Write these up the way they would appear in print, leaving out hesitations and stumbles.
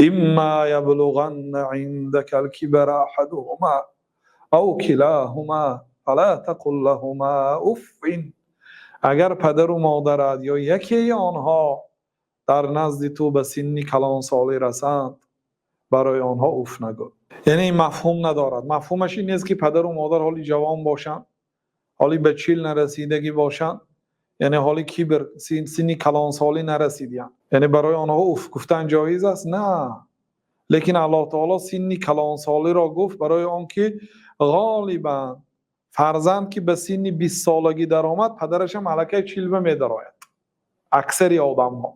اما یبلغن عندك الكبر احدهما او کلاهما فلا تقل لهما اف. اگر پدر و مادرت یا یکی آنها در نزد تو به سنی کلانسالی رسند، برای آنها اف نگو. یعنی مفهوم ندارد. مفهومش این نیست که پدر و مادر حالی جوان باشند، حالی به 40 نرسیدگی باشند، یعنی حالی کبر سنی کلانسالی نرسیدند، یعنی برای آنها اف گفتن جایز است؟ نه. لیکن الله تعالی سنی کلانسالی را گفت برای آنکه غالبا فرزند که به سن 20 سالگی در آمد، پدرش هم الکی 40 می درآید. اکثر آدم ها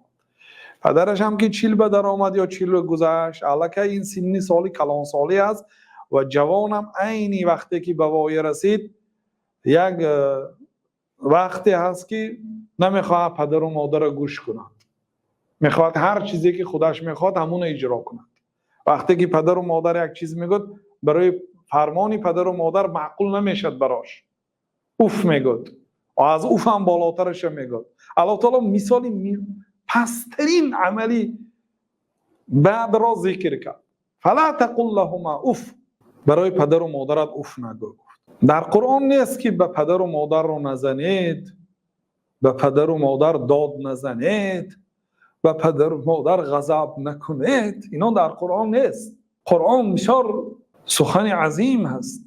پدرش هم که 40 به در آمد یا 40 گذشت، الکی این سنی سالی کلانسالی است و جوان هم عینی وقتی که به وای رسید، یک وقتی هست که نمیخواد پدر و مادر را گوش کند، میخواد هر چیزی که خودش میخواد همون اجرا کند. وقتی که پدر و مادر یک چیز میگد، برای فرمانی پدر و مادر معقول نمیشد براش، اوف میگد و از اوف هم بالاترش میگد. الله تعالی مثالی پسترین عملی بعد را ذکر کرد. فلا تقل لهما اوف، برای پدر و مادرت اوف نگو. در قرآن نیست که به پدر و مادر رو نزنید، به پدر و مادر داد نزنید، به پدر و مادر غضب نکنید. اینا در قرآن نیست. قرآن بسیار سخن عظیم هست،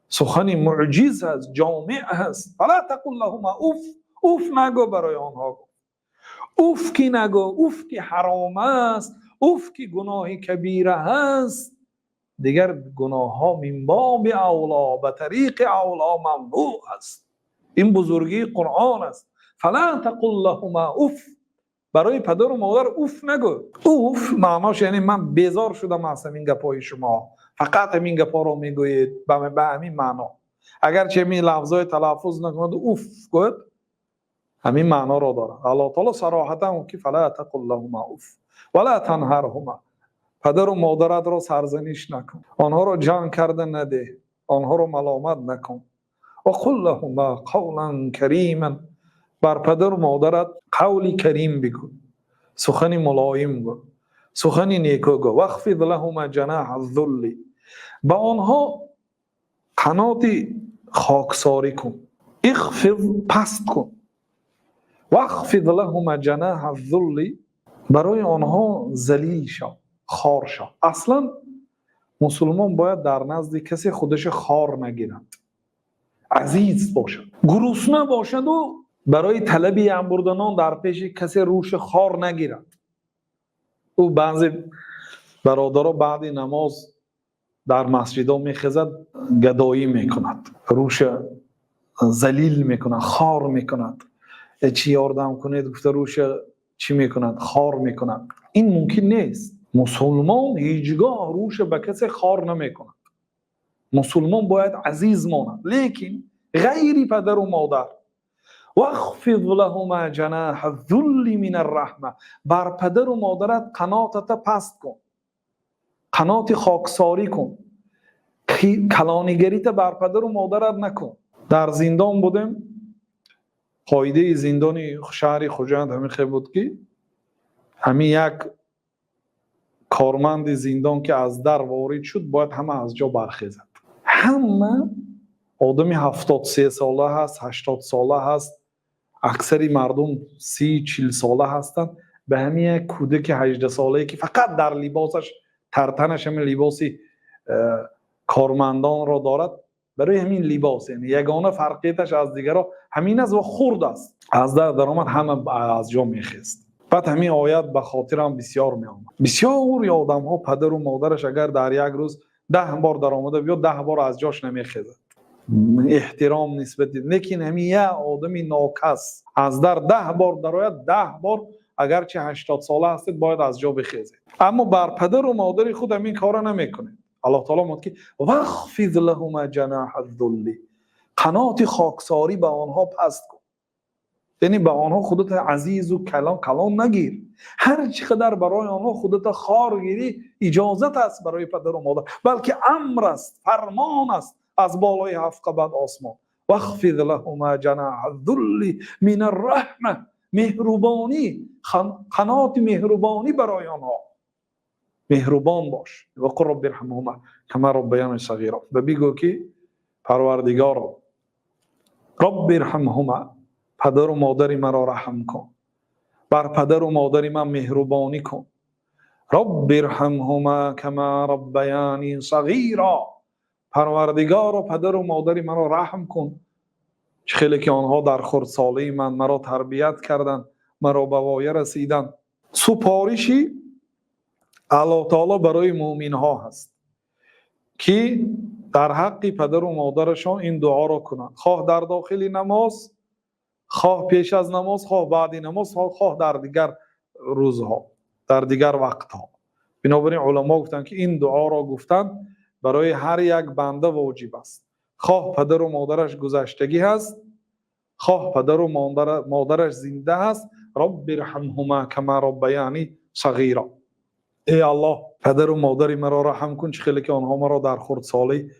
سخن معجز هست، جامع هست. فلا تقل لهما اوف، اوف نگو برای آنها. اوف کی نگو، اوف کی حرام است، اوف کی گناه کبیره هست. دیگر گناه ها من باب اولا، به طریق اولا ممنوع است. این بزرگی قرآن است. فلا تقل لهما اوف، برای پدر و مادر اوف نگو. اوف معناش یعنی من بیزار شدم از همین گپای شما، فقط همین گپا رو میگویید به همین معنا. اگر چه می لفظای تلفظ نکند اوف گفت، همین معنا رو داره. الله تعالی صراحتا که فلا تقل لهما اوف ولا تنهرهما، پدر و مادرت را سرزنش نکن، آنها را جان کرده نده، آنها را ملامت نکن. و قل لهما قولا کریما، بر پدر و مادرت قولی کریم بگو، سخن ملایم گو، سخن نیکو گو. واخفض لهما جناح الذل، با آنها قنات خاکساری کن، اخفض پست کن. واخفض لهما جناح الذل، برای آنها ذلیل شو، خار شو. اصلا مسلمان باید در نزد کسی خودش خار نگیرد، عزیز باشد، گرسنه باشد و برای طلب یم بردنان در پیش کسی روش خار نگیرد. او بعضی برادرها بعد نماز در مسجد ها میخزد، گدایی میکند، روش ذلیل میکند، خار میکند. چی یاردم کنید گفته روش چی میکند؟ خار میکند. این ممکن نیست. مسلمان هیچگاه روش به کسی خار نمیکند. مسلمان باید عزیز ماند. لیکن غیری پدر و مادر، واخفض لهما جناح الذل من الرحمه، بر پدر و مادرت قناتت پست کن، قنات خاکساری کن، کلانیگریت بر پدر و مادرت نکن. در زندان بودیم، قاعده زندان شهر خوجند همین خیلی بود که همین یک کارمند زندان که از در وارد شد باید همه از جا برخیزد. همه آدمی 73 ساله هست، 80 ساله هست، اکثری مردم 30-40 ساله هستند. به همین کودک 18 ساله که فقط در لباسش ترتنش همین لباسی کارمندان را دارد، برای همین لباس، یعنی یگانه فرقیتش از دیگرها همین است و خرد است. از در درآمد همه از جا میخیست. بعد همین آیت به خاطرم بسیار میآمد. بسیار آدم ها پدر و مادرش اگر در یک روز 10 بار در آمده بیاد 10 بار از جاش نمیخیزد، احترام نسبت دید. لیکن همین یک آدمی ناکس از در 10 بار در آید، 10 بار اگرچه 80 ساله هستید باید از جا بخیزید. اما بر پدر و مادر خود همین کارا نمیکنه. الله تعالی میگه که واخفض لهما جناح الذل، قنات خاکساری به آنها پست کن. یعنی به آنها خودت عزیز و کلان نگیر. هر چقدر برای آنها خودت خار گیری اجازت است برای پدر و مادر، بلکه امر است، فرمان است از بالای 7 قبض آسمان. واخفض لهما جناح الذل من الرحمه، مهربانی، قنات مهربانی برای آنها. مهربان باش و قل رب ارحمهما کما ربیاننی صغیرا و بگو که پروردگارا رب ارحمهما پدر و مادر مرا رحم کن، بر پدر و مادر من مهربانی کن. رب ارحمهما کما ربیاننی صغیرا پروردگارا پدر و مادر مرا رحم کن چه خیلی که آنها در خردسالی من مرا تربیت کردند، مرا به وایه رسیدند. سپارشی الله تعالی برای مؤمن ها هست که در حق پدر و مادرشان این دعا را کنند، خواه در داخل نماز، خواه پیش از نماز، خواه بعد نماز، خواه در دیگر روزها، در دیگر وقتها. بنابراین علما گفتند که این دعا را گفتن برای هر یک بنده واجب است، خواه پدر و مادرش گذشتگی هست، خواه پدر و مادرش زنده هست. رب ارحمهما کما ربیاننی صغیرا، ای الله پدر و مادر مرا رحم کن چه خیلی که آنها مرا در خردسالی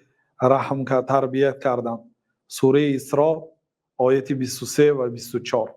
رحم کرد، تربیت کردند. سوره اسراء آیه 23 و 24.